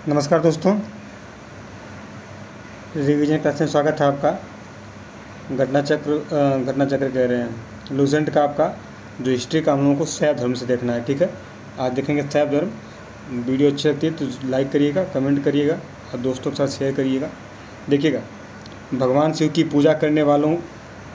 नमस्कार दोस्तों, revision class में स्वागत है आपका। घटना चक्र कह रहे हैं लूसेंट का आपका जो हिस्ट्री का हम लोगों को शैव धर्म से देखना है। ठीक है, आज देखेंगे शैव धर्म। वीडियो अच्छी लगती है तो लाइक करिएगा, कमेंट करिएगा और दोस्तों के साथ शेयर करिएगा। देखिएगा, भगवान शिव की पूजा करने वालों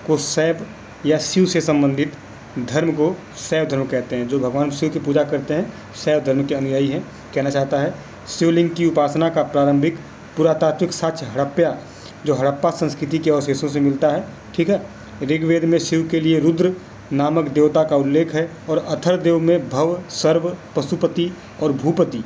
को शैव या शिव से संबंधित धर्म को शैव धर्म कहते हैं। जो भगवान शिव की पूजा करते हैं शैव धर्म के अनुयायी हैं। कहना चाहता है शिवलिंग की उपासना का प्रारंभिक पुरातात्विक साक्ष्य हड़प्पा संस्कृति के अवशेषों से मिलता है। ठीक है, ऋग्वेद में शिव के लिए रुद्र नामक देवता का उल्लेख है और अथर्ववेद में भव, सर्व, पशुपति और भूपति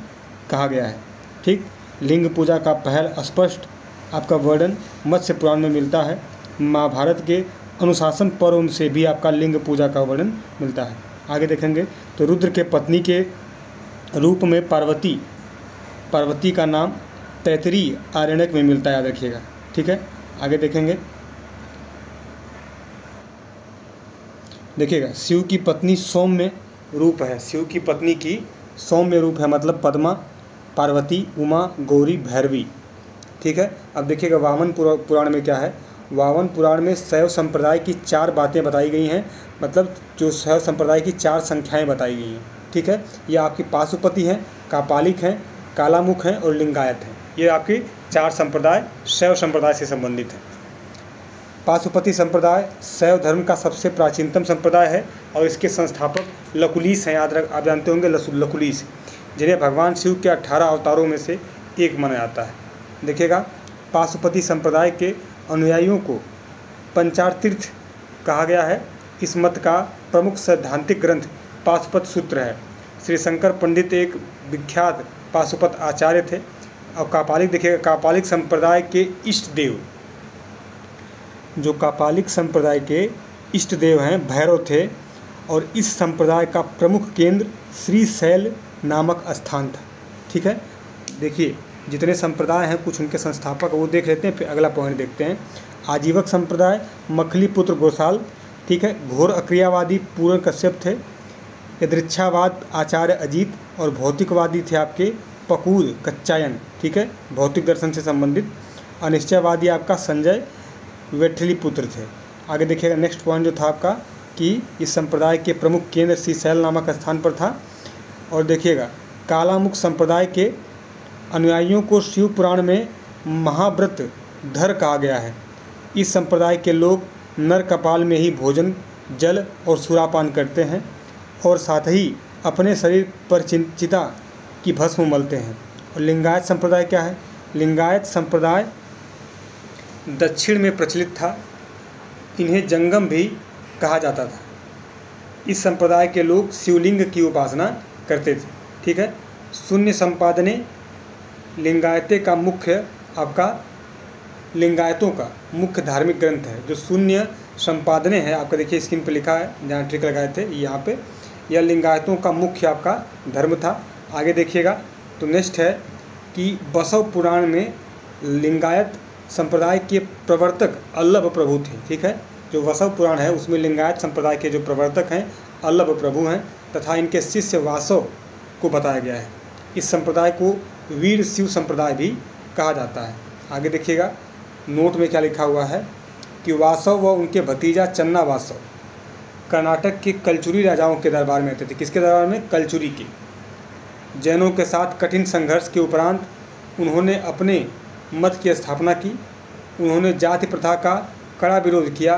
कहा गया है। ठीक, लिंग पूजा का पहल स्पष्ट आपका वर्णन मत्स्य पुराण में मिलता है। महाभारत के अनुशासन पर्व से भी आपका लिंग पूजा का वर्णन मिलता है। आगे देखेंगे तो रुद्र के पत्नी के रूप में पार्वती का नाम तैतरीय आरण्यक में मिलता है, याद रखिएगा। ठीक है, आगे देखेंगे। देखिएगा, शिव की पत्नी सौम्य रूप है। शिव की पत्नी की सौम्य रूप है, मतलब पद्मा, पार्वती, उमा, गौरी, भैरवी। ठीक है, अब देखिएगा वामन पुराण में क्या है। वामन पुराण में शैव संप्रदाय की 4 बातें बताई गई हैं, मतलब जो शैव संप्रदाय की 4 संख्याएं बताई गई हैं। ठीक है, ये आपकी पाशुपति हैं, कापालिक हैं, कालामुख हैं और लिंगायत हैं। ये आपकी 4 संप्रदाय शैव संप्रदाय से संबंधित हैं। पाशुपति संप्रदाय शैव धर्म का सबसे प्राचीनतम संप्रदाय है और इसके संस्थापक लकुलिश हैं। आप जानते होंगे लकुलिश, जिन्हें भगवान शिव के 18 अवतारों में से एक माना जाता है। देखिएगा, पाशुपति संप्रदाय के अनुयायियों को पंचार तीर्थ कहा गया है। इस मत का प्रमुख सैद्धांतिक ग्रंथ पाशुपत सूत्र है। श्री शंकर पंडित एक विख्यात पाशुपत आचार्य थे। और कापालिक, देखिएगा, कापालिक संप्रदाय के इष्ट देव, जो कापालिक संप्रदाय के इष्ट देव हैं, भैरव थे और इस संप्रदाय का प्रमुख केंद्र श्रीशैल नामक स्थान था। ठीक है, देखिए जितने संप्रदाय हैं कुछ उनके संस्थापक वो देख लेते हैं, फिर अगला पॉइंट देखते हैं। आजीवक संप्रदाय मखली पुत्र गोसाल। ठीक है, घोर अक्रियावादी पूर्ण कश्यप थे। यदृच्छावाद आचार्य अजीत और भौतिकवादी थे आपके पकूल कच्चायन। ठीक है, भौतिक दर्शन से संबंधित। अनिश्चयवादी आपका संजय वेठलीपुत्र थे। आगे देखिएगा, नेक्स्ट पॉइंट जो था आपका कि इस संप्रदाय के प्रमुख केंद्र श्रीशैल नामक स्थान पर था। और देखिएगा, कालामुख संप्रदाय के अनुयायियों को शिव पुराण में महाव्रत धर कहा गया है। इस संप्रदाय के लोग नर कपाल में ही भोजन, जल और सुरापान करते हैं और साथ ही अपने शरीर पर चिता की भस्म मलते हैं। और लिंगायत संप्रदाय क्या है? लिंगायत संप्रदाय दक्षिण में प्रचलित था। इन्हें जंगम भी कहा जाता था। इस संप्रदाय के लोग शिवलिंग की उपासना करते थे। ठीक है, शून्य संपादने लिंगायतों का मुख्य धार्मिक ग्रंथ है। जो शून्य संपादने है आपका, देखिए स्क्रीन पर लिखा है, जहाँ ट्रिक लगाए थे यहाँ पे, यह लिंगायतों का मुख्य आपका धर्म था। आगे देखिएगा तो नेक्स्ट है कि बसव पुराण में लिंगायत संप्रदाय के प्रवर्तक अल्लभ प्रभु थे। ठीक है, जो बसव पुराण है उसमें लिंगायत संप्रदाय के जो प्रवर्तक हैं अल्लभ प्रभु हैं तथा इनके शिष्य वासव को बताया गया है। इस संप्रदाय को वीर शिव संप्रदाय भी कहा जाता है। आगे देखिएगा, नोट में क्या लिखा हुआ है कि वासव व उनके भतीजा चन्ना वासव कर्नाटक के कलचुरी राजाओं के दरबार में रहते थे। किसके दरबार में? कलचुरी के। जैनों के साथ कठिन संघर्ष के उपरांत उन्होंने अपने मत की स्थापना की। उन्होंने जाति प्रथा का कड़ा विरोध किया।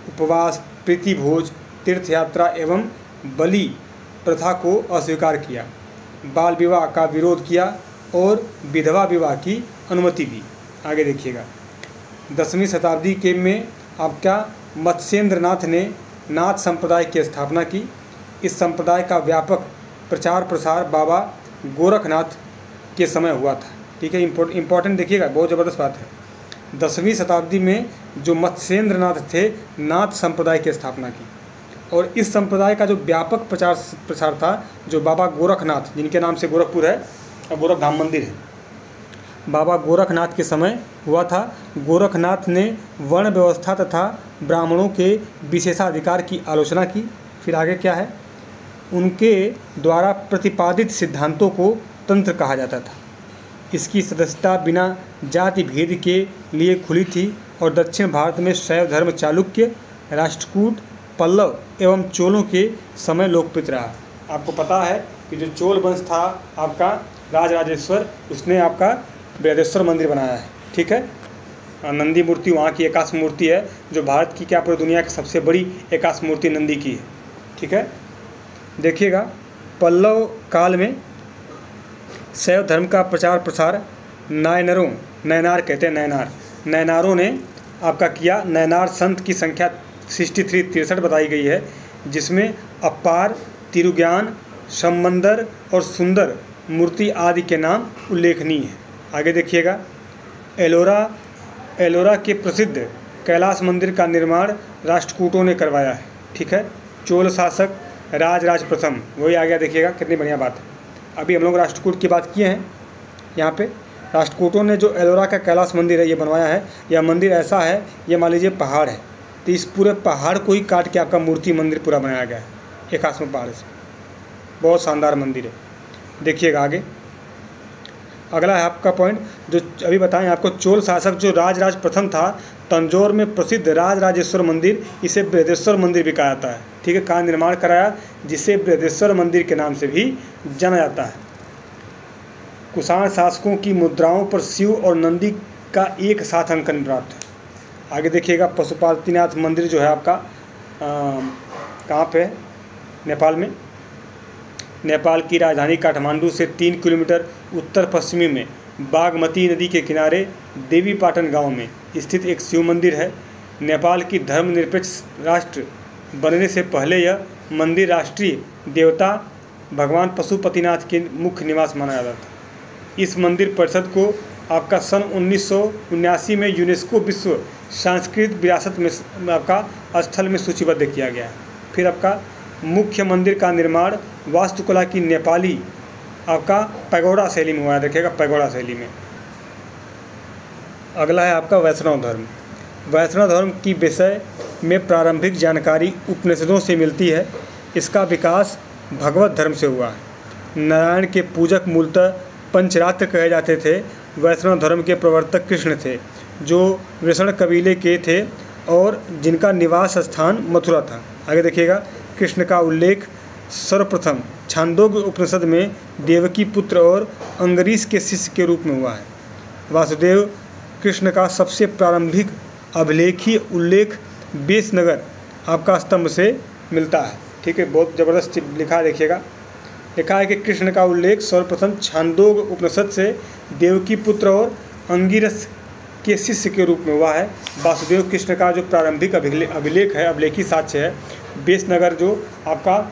उपवास, प्रीतिभोज, तीर्थ यात्रा एवं बलि प्रथा को अस्वीकार किया। बाल विवाह का विरोध किया और विधवा विवाह की अनुमति दी। आगे देखिएगा, 10वीं शताब्दी के में आपका मत्स्येंद्रनाथ ने नाथ संप्रदाय की स्थापना की। इस संप्रदाय का व्यापक प्रचार प्रसार बाबा गोरखनाथ के समय हुआ था। ठीक है, इम्पोर्टेंट देखिएगा, बहुत ज़बरदस्त बात है। 10वीं शताब्दी में जो मत्स्येंद्रनाथ थे नाथ संप्रदाय की स्थापना की और इस संप्रदाय का जो व्यापक प्रसार था, जो बाबा गोरखनाथ, जिनके नाम से गोरखपुर है और गोरखधाम मंदिर है, बाबा गोरखनाथ के समय हुआ था। गोरखनाथ ने वर्ण व्यवस्था तथा ब्राह्मणों के विशेषाधिकार की आलोचना की। फिर आगे क्या है, उनके द्वारा प्रतिपादित सिद्धांतों को तंत्र कहा जाता था। इसकी सदस्यता बिना जाति भेद के लिए खुली थी और दक्षिण भारत में शैव धर्म चालुक्य, राष्ट्रकूट, पल्लव एवं चोलों के समय लोकप्रिय रहा। आपको पता है कि जो चोल वंश था आपका राजराजेश्वर, उसने आपका बृहदेश्वर मंदिर बनाया है। ठीक है, नंदी मूर्ति वहाँ की एकाश मूर्ति है, जो भारत की क्या पूरी दुनिया की सबसे बड़ी एकाश मूर्ति नंदी की है। ठीक है, देखिएगा पल्लव काल में शैव धर्म का प्रचार प्रसार नयनार कहते हैं, नयनारों ने आपका किया। नयनार संत की संख्या 63 बताई गई है, जिसमें अपार, तिरुज्ञान, समंदर और सुंदर मूर्ति आदि के नाम उल्लेखनीय है। आगे देखिएगा, एलोरा के प्रसिद्ध कैलाश मंदिर का निर्माण राष्ट्रकूटों ने करवाया है। ठीक है, चोल शासक राजराज प्रथम, वही आ गया। देखिएगा कितनी बढ़िया बात है। अभी हम लोग राष्ट्रकूट की बात किए हैं। यहाँ पे राष्ट्रकूटों ने जो एलोरा का कैलाश मंदिर है ये बनवाया है। यह मंदिर ऐसा है, ये मान लीजिए पहाड़ है, तो इस पूरे पहाड़ को ही काट के आपका मूर्ति मंदिर पूरा बनाया गया है एकाश्म पहाड़ से। बहुत शानदार मंदिर है। देखिएगा आगे, अगला है आपका पॉइंट जो अभी बताएं आपको। चोल शासक जो राजराज प्रथम था, तंजौर में प्रसिद्ध राजराजेश्वर मंदिर, इसे बृहदेश्वर मंदिर भी कहा जाता है। ठीक है, का निर्माण कराया, जिसे बृहदेश्वर मंदिर के नाम से भी जाना जाता है। कुषाण शासकों की मुद्राओं पर शिव और नंदी का एक साथ अंकन प्राप्त है। आगे देखिएगा, पशुपतिनाथ मंदिर जो है आपका कहाँ पे है? नेपाल में। नेपाल की राजधानी काठमांडू से 3 किलोमीटर उत्तर पश्चिमी में बागमती नदी के किनारे देवीपाटन गांव में स्थित एक शिव मंदिर है। नेपाल की धर्मनिरपेक्ष राष्ट्र बनने से पहले यह मंदिर राष्ट्रीय देवता भगवान पशुपतिनाथ के मुख्य निवास माना जाता था। इस मंदिर परिषद को आपका सन 1979 में यूनेस्को विश्व सांस्कृतिक विरासत में आपका स्थल में सूचीबद्ध किया गया है। फिर आपका मुख्य मंदिर का निर्माण वास्तुकला की नेपाली आपका पैगोडा शैली में हुआ है। देखिएगा पैगोडा शैली में। अगला है आपका वैष्णव धर्म। वैष्णव धर्म की विषय में प्रारंभिक जानकारी उपनिषदों से मिलती है। इसका विकास भगवत धर्म से हुआ है। नारायण के पूजक मूलतः पंचरात्र कहे जाते थे। वैष्णव धर्म के प्रवर्तक कृष्ण थे, जो वृषण कबीले के थे और जिनका निवास स्थान मथुरा था। आगे देखिएगा, कृष्ण का उल्लेख सर्वप्रथम छांदोग्य उपनिषद में देवकी पुत्र और अंगरीश के शिष्य के रूप में हुआ है। वासुदेव कृष्ण का सबसे प्रारंभिक अभिलेखीय उल्लेख बेसनगर आपका स्तंभ से मिलता है। ठीक है, बहुत ज़बरदस्त लिखा है। देखिएगा, लिखा है कि कृष्ण का उल्लेख सर्वप्रथम छांदोग्य उपनिषद से देवकी पुत्र और अंगिरस के शिष्य के रूप में हुआ है। वासुदेव कृष्ण का जो प्रारंभिक अभिलेख है, अभिलेखी साक्ष्य है, बेसनगर जो आपका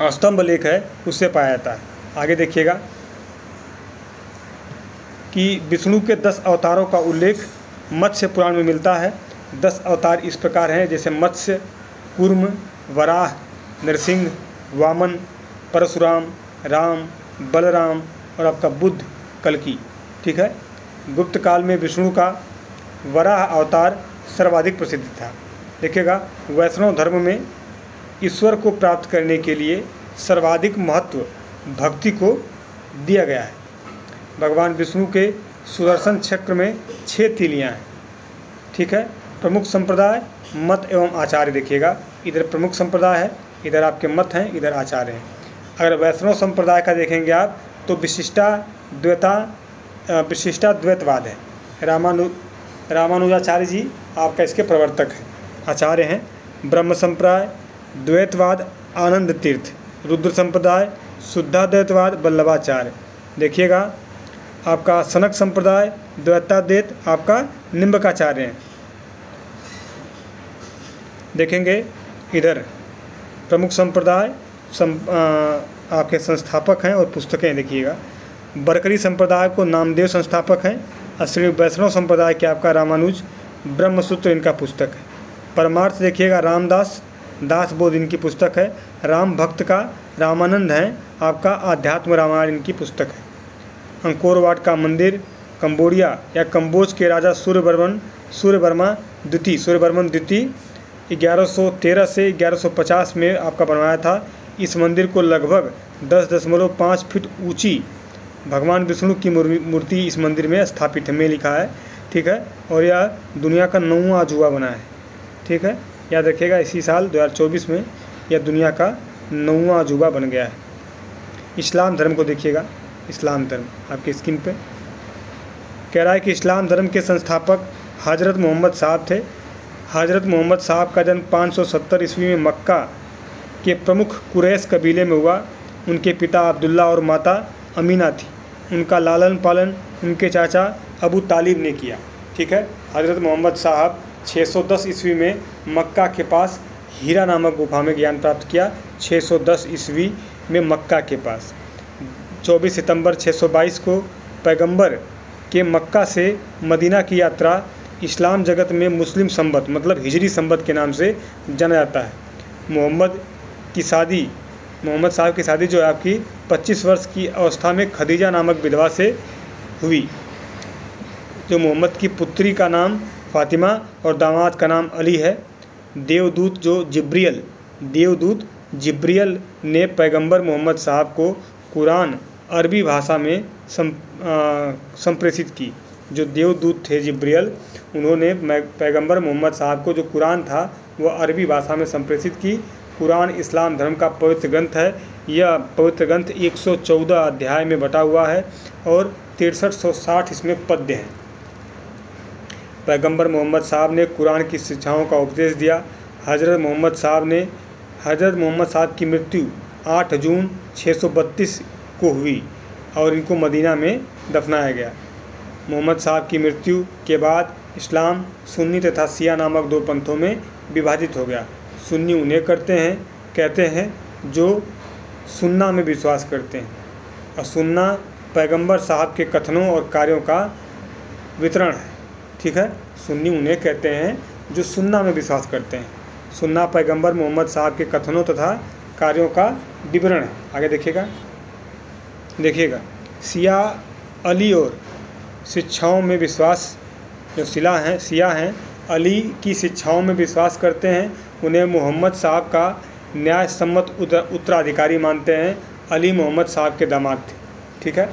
स्तंभ लेख है उससे पाया जाता है। आगे देखिएगा कि विष्णु के 10 अवतारों का उल्लेख मत्स्य पुराण में मिलता है। 10 अवतार इस प्रकार हैं, जैसे मत्स्य, कूर्म, वराह, नरसिंह, वामन, परशुराम, राम, बलराम और आपका बुद्ध, कल्कि। ठीक है, गुप्त काल में विष्णु का वराह अवतार सर्वाधिक प्रसिद्ध था। देखिएगा, वैष्णव धर्म में ईश्वर को प्राप्त करने के लिए सर्वाधिक महत्व भक्ति को दिया गया है। भगवान विष्णु के सुदर्शन चक्र में 6 तीलियाँ हैं। ठीक है, प्रमुख संप्रदाय, मत एवं आचार्य। देखिएगा, इधर प्रमुख संप्रदाय है, इधर आपके मत हैं, इधर आचार्य हैं। अगर वैष्णव संप्रदाय का देखेंगे आप तो विशिष्टाद्वैतवाद है। रामानुजाचार्य जी आपका इसके प्रवर्तक हैं, आचार्य हैं। ब्रह्म संप्रदाय द्वैतवाद आनंद तीर्थ। रुद्र संप्रदाय शुद्धाद्वैतवाद वल्लभाचार्य। देखिएगा, आपका सनक संप्रदाय द्वैताद्वैत आपका निम्बकाचार्य हैं। देखेंगे इधर प्रमुख संप्रदाय आपके संस्थापक हैं और पुस्तकें। देखिएगा, बरकरी संप्रदाय को नामदेव संस्थापक हैं। श्री वैष्णव संप्रदाय के आपका रामानुज ब्रह्मसूत्र इनका पुस्तक है। परमार्थ देखिएगा, रामदास दासबोध इनकी पुस्तक है। राम भक्त का रामानंद हैं आपका आध्यात्म रामायण इनकी पुस्तक है। अंकोरवाट का मंदिर कंबोडिया या कंबोज के राजा सूर्यवर्मन द्वितीय 1113 से 1150 में आपका बनवाया था। इस मंदिर को लगभग 10.5 फीट ऊंची भगवान विष्णु की मूर्ति इस मंदिर में स्थापित है, में लिखा है, ठीक है। और यह दुनिया का 9वां अजूबा बना है, ठीक है। याद रखिएगा, इसी साल 2024 में यह दुनिया का 9वां अजूबा बन गया है। इस्लाम धर्म को देखिएगा, इस्लाम धर्म आपकी स्क्रीन पे कह रहा है कि इस्लाम धर्म के संस्थापक हज़रत मोहम्मद साहब थे। हज़रत मोहम्मद साहब का जन्म 570 ईस्वी में मक्का के प्रमुख कुरैश कबीले में हुआ। उनके पिता अब्दुल्ला और माता अमीना थी। उनका लालन पालन उनके चाचा अबू तालिब ने किया, ठीक है। हज़रत मोहम्मद साहब 610 ईस्वी में मक्का के पास हीरा नामक गुफा में ज्ञान प्राप्त किया। 610 ईस्वी में मक्का के पास 24 सितंबर 622 को पैगंबर के मक्का से मदीना की यात्रा इस्लाम जगत में मुस्लिम संबत मतलब हिजरी संबत के नाम से जाना जाता है। मोहम्मद साहब की शादी जो है आपकी 25 वर्ष की अवस्था में खदीजा नामक विधवा से हुई। जो मोहम्मद की पुत्री का नाम फातिमा और दामाद का नाम अली है। देवदूत जिब्रियल ने पैगंबर मोहम्मद साहब को कुरान अरबी भाषा में संप्रेषित की। जो देवदूत थे जिब्रियल, उन्होंने पैगंबर मोहम्मद साहब को जो कुरान था वह अरबी भाषा में संप्रेषित की। कुरान इस्लाम धर्म का पवित्र ग्रंथ है। यह पवित्र ग्रंथ 114 अध्याय में बटा हुआ है और 6360 इसमें पद्य हैं। पैगंबर मोहम्मद साहब ने कुरान की शिक्षाओं का उपदेश दिया। हज़रत मोहम्मद साहब की मृत्यु 8 जून 632 को हुई और इनको मदीना में दफनाया गया। मोहम्मद साहब की मृत्यु के बाद इस्लाम सुन्नी तथा शिया नामक दो पंथों में विभाजित हो गया। सुन्नी उन्हें कहते हैं जो सुन्ना में विश्वास करते हैं और सुन्ना पैगंबर साहब के कथनों और कार्यों का वितरण है, ठीक है। सुन्नी उन्हें कहते हैं जो सुन्ना में विश्वास करते हैं। सुन्ना पैगंबर मोहम्मद साहब के कथनों तथा कार्यों का विवरण है। आगे देखिएगा शिया अली और शिक्षाओं में विश्वास, जो शिया हैं अली की शिक्षाओं में विश्वास करते हैं। उन्हें मोहम्मद साहब का न्याय सम्मत उत्तराधिकारी मानते हैं। अली मोहम्मद साहब के दामाद थे, ठीक है।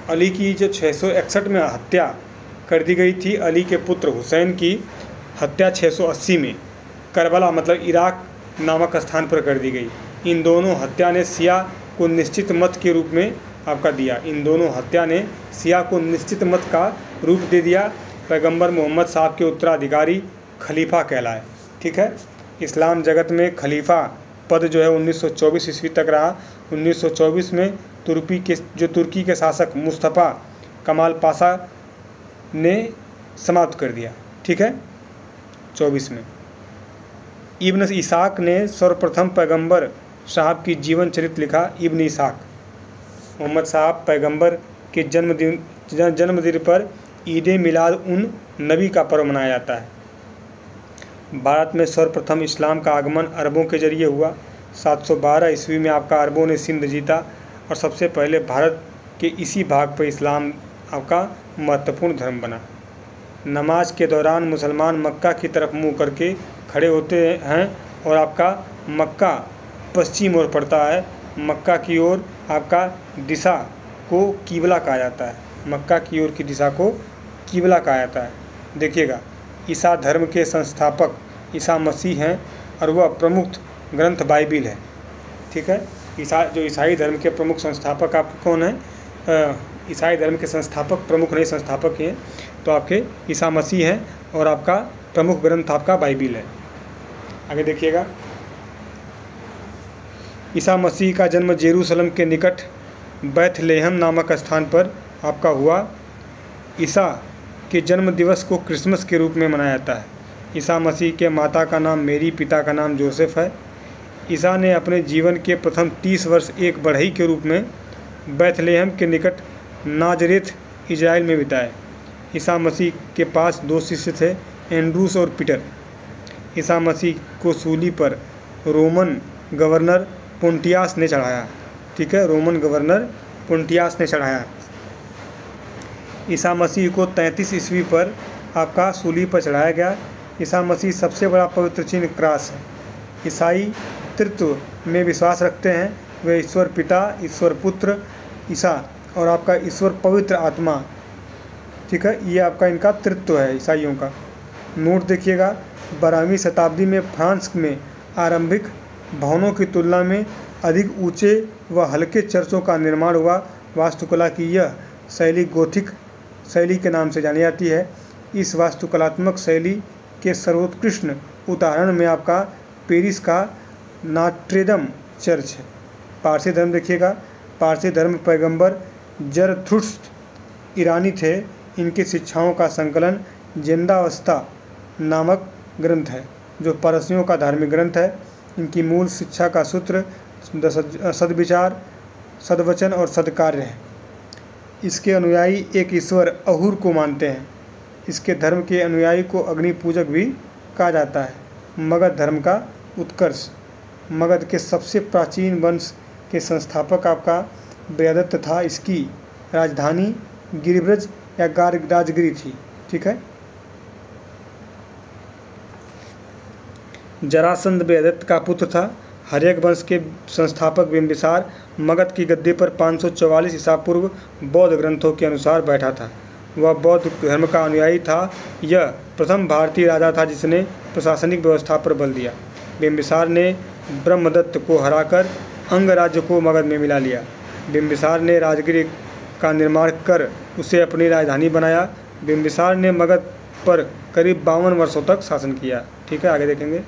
अली की जो 661 में हत्या कर दी गई थी। अली के पुत्र हुसैन की हत्या 680 में करबला मतलब इराक नामक स्थान पर कर दी गई। इन दोनों हत्या ने शिया को निश्चित मत के रूप में आपका दिया। इन दोनों हत्या ने शिया को निश्चित मत का रूप दे दिया। पैगंबर मोहम्मद साहब के उत्तराधिकारी खलीफा कहलाए, ठीक है। इस्लाम जगत में खलीफा पद जो है 1924 ईस्वी तक रहा। 1924 में तुर्की के शासक मुस्तफ़ा कमाल पाशा ने समाप्त कर दिया, ठीक है। 24 में इब्न इसाक ने सर्वप्रथम पैगंबर साहब की जीवन चरित्र लिखा। इब्न इसाक मोहम्मद साहब पैगंबर के जन्मदिन पर ईद मिलाद उन नबी का पर्व मनाया जाता है। भारत में सर्वप्रथम इस्लाम का आगमन अरबों के जरिए हुआ। 712 ईस्वी में आपका अरबों ने सिंध जीता और सबसे पहले भारत के इसी भाग पर इस्लाम आपका महत्वपूर्ण धर्म बना। नमाज के दौरान मुसलमान मक्का की तरफ मुंह करके खड़े होते हैं और आपका मक्का पश्चिम ओर पड़ता है। मक्का की ओर आपका दिशा को कीबला कहा जाता है। मक्का की ओर की दिशा को कीबला कहा जाता है। देखिएगा ईसा धर्म के संस्थापक ईसा मसीह हैं और वह प्रमुख ग्रंथ बाइबिल है, ठीक है। ईसाई धर्म के प्रमुख संस्थापक आपके कौन हैं? ईसाई धर्म के संस्थापक प्रमुख नहीं, संस्थापक ही हैं तो आपके ईसा मसीह हैं और आपका प्रमुख ग्रंथ आपका बाइबिल है। आगे देखिएगा ईसा मसीह का जन्म जेरूसलम के निकट बैथलेहम नामक स्थान पर आपका हुआ। ईसा के जन्म दिवस को क्रिसमस के रूप में मनाया जाता है। ईसा मसीह के माता का नाम मेरी, पिता का नाम जोसेफ है। ईसा ने अपने जीवन के प्रथम 30 वर्ष एक बढ़ई के रूप में बैथलेहम के निकट नाजरेथ इजराइल में बिताए। ईसा मसीह के पास 2 शिष्य थे, एंड्रूस और पीटर। ईसा मसीह को सूली पर रोमन गवर्नर पोंटियास ने चढ़ाया, ठीक है। रोमन गवर्नर पोंटियास ने चढ़ाया। ईसा मसीह को 33 ईस्वी पर आपका सूली पर चढ़ाया गया। ईसा मसीह सबसे बड़ा पवित्र चिन्ह क्रास है। ईसाई तृत्व में विश्वास रखते हैं। वे ईश्वर पिता, ईश्वर पुत्र ईसा और आपका ईश्वर पवित्र आत्मा, ठीक है, ये आपका इनका तृत्व है ईसाइयों का। नोट देखिएगा, 12वीं शताब्दी में फ्रांस में आरंभिक भवनों की तुलना में अधिक ऊंचे व हल्के चर्चों का निर्माण हुआ। वास्तुकला की यह शैली गोथिक शैली के नाम से जानी जाती है। इस वास्तुकलात्मक शैली के सर्वोत्कृष्ट उदाहरण में आपका पेरिस का नॉट्रे-डेम चर्च है। पारसी धर्म देखिएगा, पारसी धर्म पैगंबर जरथुस्त्र ईरानी थे। इनकी शिक्षाओं का संकलन जिंदावस्था नामक ग्रंथ है, जो पारसियों का धार्मिक ग्रंथ है। इनकी मूल शिक्षा का सूत्र सद्विचार, सद्वचन और सद्कार्य है। इसके अनुयायी एक ईश्वर अहुर को मानते हैं। इसके धर्म के अनुयायी को अग्नि पूजक भी कहा जाता है। मगध धर्म का उत्कर्ष। मगध के सबसे प्राचीन वंश के संस्थापक आपका ब्रहदत्त था। इसकी राजधानी गिरिब्रज या राजगिरी थी, ठीक है। जरासंध ब्रहदत्त का पुत्र था। हर्यक वंश के संस्थापक बिंबिसार मगध की गद्दी पर 544 ईसा पूर्व बौद्ध ग्रंथों के अनुसार बैठा था। वह बौद्ध धर्म का अनुयायी था। यह प्रथम भारतीय राजा था जिसने प्रशासनिक व्यवस्था पर बल दिया। बिंबिसार ने ब्रह्मदत्त को हराकर अंग राज्य को मगध में मिला लिया। बिंबिसार ने राजगिरी का निर्माण कर उसे अपनी राजधानी बनाया। बिंबिसार ने मगध पर करीब 52 वर्षों तक शासन किया, ठीक है। आगे देखेंगे।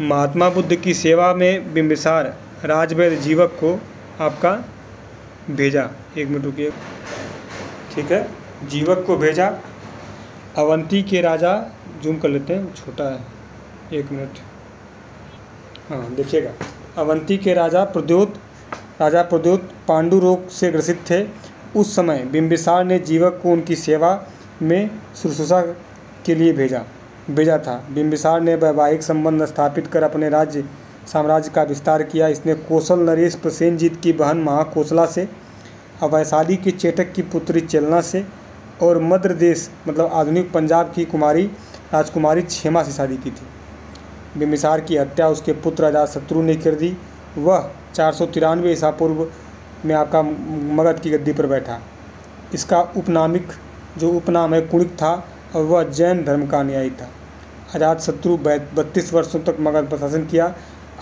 महात्मा बुद्ध की सेवा में बिंबिसार राजवैद्य जीवक को आपका भेजा। एक मिनट रुकिए, ठीक है। जीवक को भेजा। अवंती के राजा, जूम कर लेते हैं, छोटा है, एक मिनट, हाँ देखिएगा। अवंती के राजा प्रद्योत पांडु रोग से ग्रसित थे। उस समय बिंबिसार ने जीवक को उनकी सेवा में शुश्रूषा के लिए भेजा था। बिंबिसार ने वैवाहिक संबंध स्थापित कर अपने साम्राज्य का विस्तार किया। इसने कोसल नरेश प्रसेनजीत की बहन महाकोसला से, अवैशाली की चेटक की पुत्री चेलना से और मद्र देश मतलब आधुनिक पंजाब की राजकुमारी क्षेमा से शादी की थी। बिंबिसार की हत्या उसके पुत्र अजातशत्रु ने कर दी। वह 493 ईसा पूर्व में आपका मगध की गद्दी पर बैठा। इसका उपनाम है कुणिक था और वह जैन धर्म का अनुयायी था। अजातशत्रु 32 वर्षों तक मगध पर शासन किया।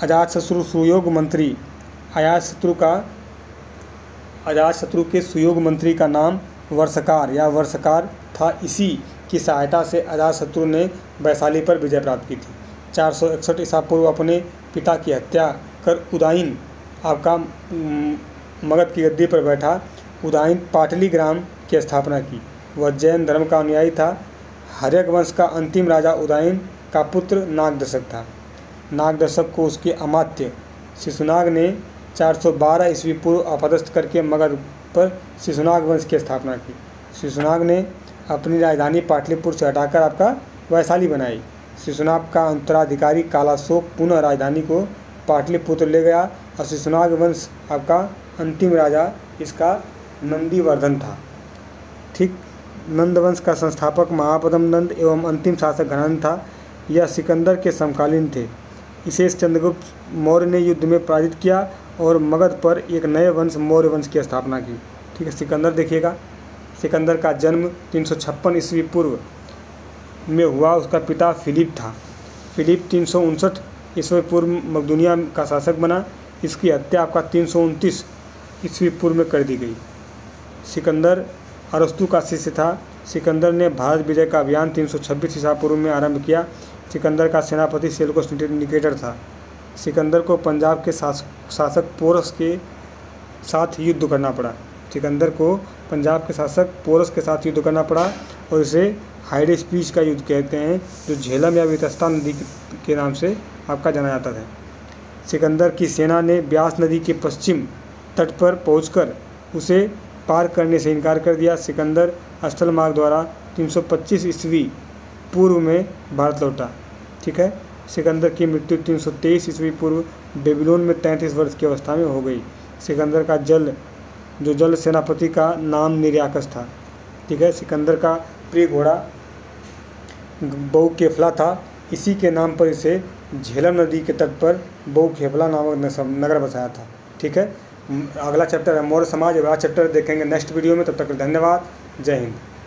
अजातशत्रु सुयोग मंत्री अजातशत्रु के सुयोग मंत्री का नाम वर्षकार था। इसी की सहायता से अजातशत्रु ने वैशाली पर विजय प्राप्त की थी। 461 ईसा पूर्व अपने पिता की हत्या कर उदायन आपका मगध की गद्दी पर बैठा। उदायन पाटली ग्राम की स्थापना की। वह जैन धर्म का अनुयायी था। हर्यक वंश का अंतिम राजा उदायन का पुत्र नागदशक था। नागदशक को उसके अमात्य शिशुनाग ने 412 ईस्वी पूर्व अपदस्थ करके मगध पर शिशुनाग वंश की स्थापना की। शिशुनाग ने अपनी राजधानी पाटलिपुत्र से हटाकर आपका वैशाली बनाई। शिशुनाग का उत्तराधिकारी कालाशोक पुनः राजधानी को पाटलिपुत्र ले गया और शिशुनाग वंश आपका अंतिम राजा इसका नंदीवर्धन था, ठीक। नंद वंश का संस्थापक महापद्म नंद एवं अंतिम शासक घनानंद था। यह सिकंदर के समकालीन थे। इसे चंद्रगुप्त मौर्य ने युद्ध में पराजित किया और मगध पर एक नए वंश मौर्य वंश की स्थापना की, ठीक है। सिकंदर देखिएगा। सिकंदर का जन्म 356 ईस्वी पूर्व में हुआ। उसका पिता फिलिप था। फिलिप 359 ईस्वी पूर्व मकदूनिया का शासक बना। इसकी हत्या आपका 329 ईस्वी पूर्व में कर दी गई। सिकंदर अरस्तु का शिष्य था। सिकंदर ने भारत विजय का अभियान 326 ईसा पूर्व में आरंभ किया। सिकंदर का सेनापति सेल्यूकस निकेटर था। सिकंदर को पंजाब के शासक पोरस के साथ युद्ध करना पड़ा। सिकंदर को पंजाब के शासक पोरस के साथ युद्ध करना पड़ा और इसे हाइडेस्पीच का युद्ध कहते हैं, जो झेलम या वितस्ता नदी के नाम से आपका जाना जाता था। सिकंदर की सेना ने ब्यास नदी के पश्चिम तट पर पहुंचकर उसे पार करने से इनकार कर दिया। सिकंदर अस्थल मार्ग द्वारा 325 ईस्वी पूर्व में भारत लौटा, ठीक है। सिकंदर की मृत्यु 323 ईस्वी पूर्व बेबीलोन में 33 वर्ष की अवस्था में हो गई। सिकंदर का जल सेनापति का नाम निर्याकस था, ठीक है। सिकंदर का प्रिय घोड़ा बहुकेफला था। इसी के नाम पर इसे झेलम नदी के तट पर बहुखेपला नामक नगर बसाया था। ठीक है, अगला चैप्टर है मौर्य समाज, अगला चैप्टर देखेंगे नेक्स्ट वीडियो में। तब तक धन्यवाद, जय हिंद।